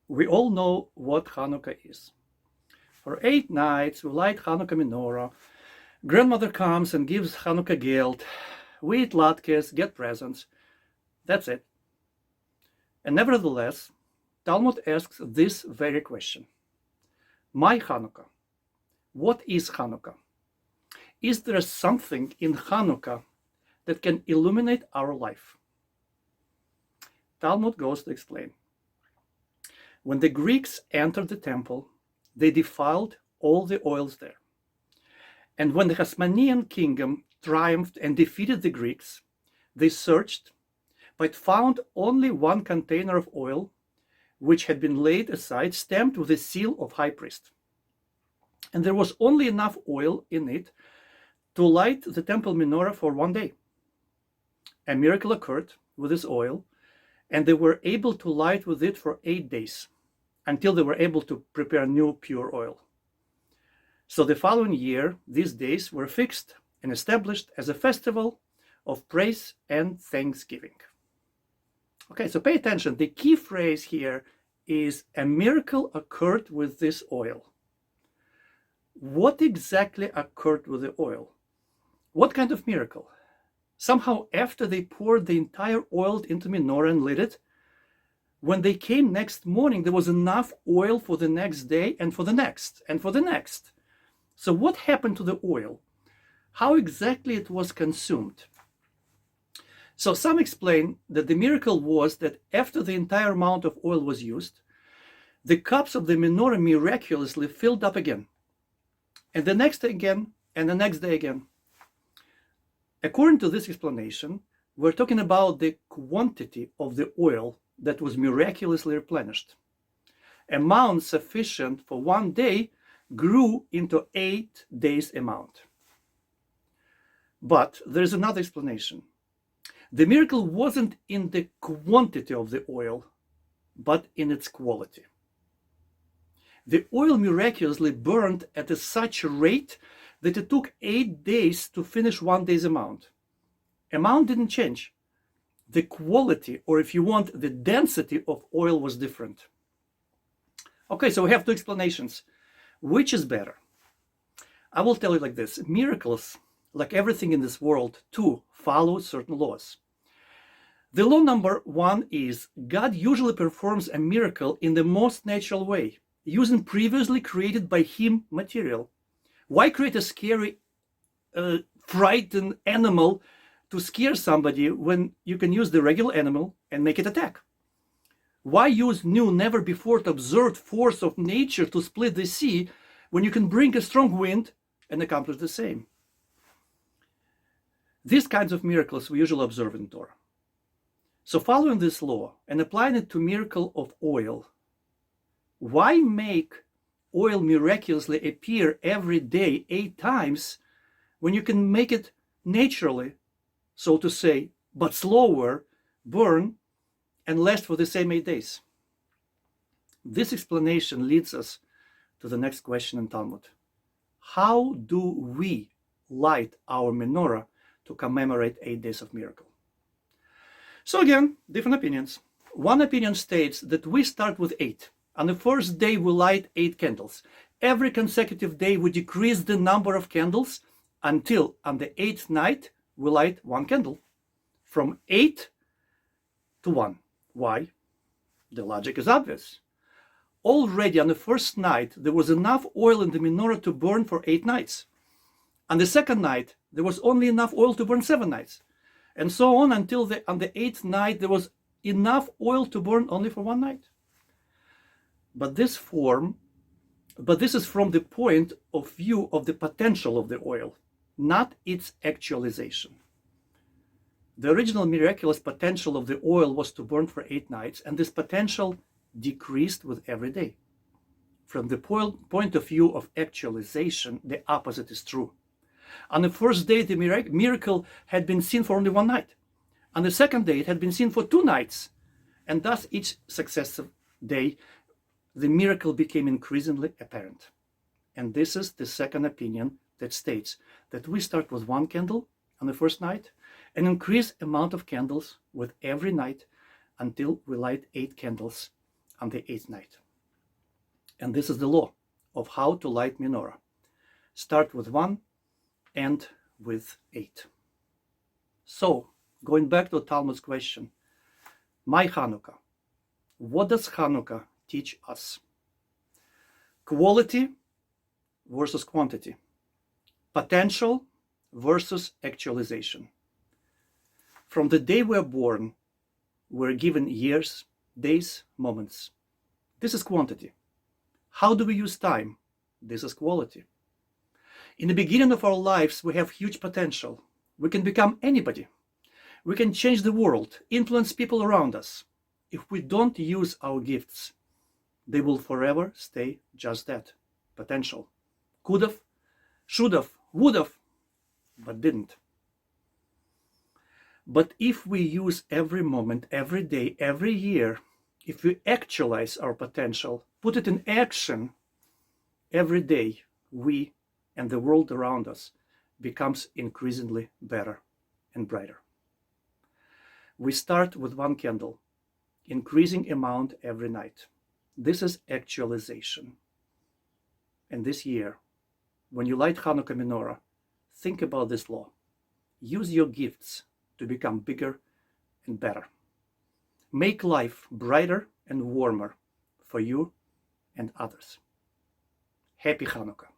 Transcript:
We all know what Chanukah is. For 8 nights, we light Chanukah Menorah. Grandmother comes and gives Chanukah gelt. We eat latkes, get presents. That's it. And nevertheless, Talmud asks this very question. My Chanukah. What is Chanukah? Is there something in Chanukah that can illuminate our life? Talmud goes to explain. When the Greeks entered the temple, they defiled all the oils there. And when the Hasmonean kingdom triumphed and defeated the Greeks, they searched, but found only one container of oil, which had been laid aside, stamped with the seal of high priest. And there was only enough oil in it to light the temple menorah for one day. A miracle occurred with this oil, and they were able to light with it for 8 days, until they were able to prepare new pure oil. So the following year, these days were fixed and established as a festival of praise and thanksgiving. Okay, so pay attention. The key phrase here is a miracle occurred with this oil. What exactly occurred with the oil? What kind of miracle? Somehow after they poured the entire oil into menorah and lit it, when they came next morning, there was enough oil for the next day and for the next and for the next. So what happened to the oil? How exactly it was consumed? So some explain that the miracle was that after the entire amount of oil was used, the cups of the menorah miraculously filled up again. And the next day again, and the next day again. According to this explanation, we're talking about the quantity of the oil that was miraculously replenished. Amount sufficient for one day grew into 8 days amount. But there's another explanation. The miracle wasn't in the quantity of the oil, but in its quality. The oil miraculously burned at such a rate that it took 8 days to finish one day's amount. Amount didn't change. The quality, or if you want, the density of oil was different. Okay, so we have two explanations. Which is better? I will tell you like this. Miracles, like everything in this world, too, follow certain laws. The law number one is God usually performs a miracle in the most natural way, using previously created by him material. Why create a scary, frightened animal to scare somebody when you can use the regular animal and make it attack? Why use new, never before observed force of nature to split the sea when you can bring a strong wind and accomplish the same? These kinds of miracles we usually observe in Torah. So following this law and applying it to miracle of oil, why make oil miraculously appear every day 8 times when you can make it naturally, so to say, but slower, burn and last for the same 8 days? This explanation leads us to the next question in Talmud. How do we light our menorah to commemorate 8 days of miracle? So again, different opinions. One opinion states that we start with 8. On the first day, we light 8 candles. Every consecutive day, we decrease the number of candles until on the 8th night, we light 1 candle. From 8 to 1. Why? The logic is obvious. Already on the first night, there was enough oil in the menorah to burn for 8 nights. On the second night, there was only enough oil to burn 7 nights. And so on until on the 8th night, there was enough oil to burn only for 1 night. But this is from the point of view of the potential of the oil, not its actualization. The original miraculous potential of the oil was to burn for 8 nights, and this potential decreased with every day. From the point of view of actualization, the opposite is true. On the first day, the miracle had been seen for only 1 night. On the second day, it had been seen for 2 nights. And thus, each successive day, the miracle became increasingly apparent. And this is the second opinion that states that we start with 1 candle on the first night and increase amount of candles with every night until we light 8 candles. on the 8th night. And this is the law of how to light menorah. Start with 1, end with 8. So, going back to Talmud's question, my Chanukah, what does Chanukah teach us? Quality versus quantity. Potential versus actualization. From the day we're born, we're given years, days, moments. This is quantity. How do we use time? This is quality. In the beginning of our lives, we have huge potential. We can become anybody. We can change the world, influence people around us. If we don't use our gifts, they will forever stay just that, potential. Could've, should've, would've, but didn't. But if we use every moment, every day, every year, if we actualize our potential, put it in action, every day we and the world around us becomes increasingly better and brighter. We start with 1 candle, increasing amount every night. This is actualization. And this year, when you light Chanukah menorah, think about this law. Use your gifts to become bigger and better. Make life brighter and warmer for you and others. Happy Chanukah.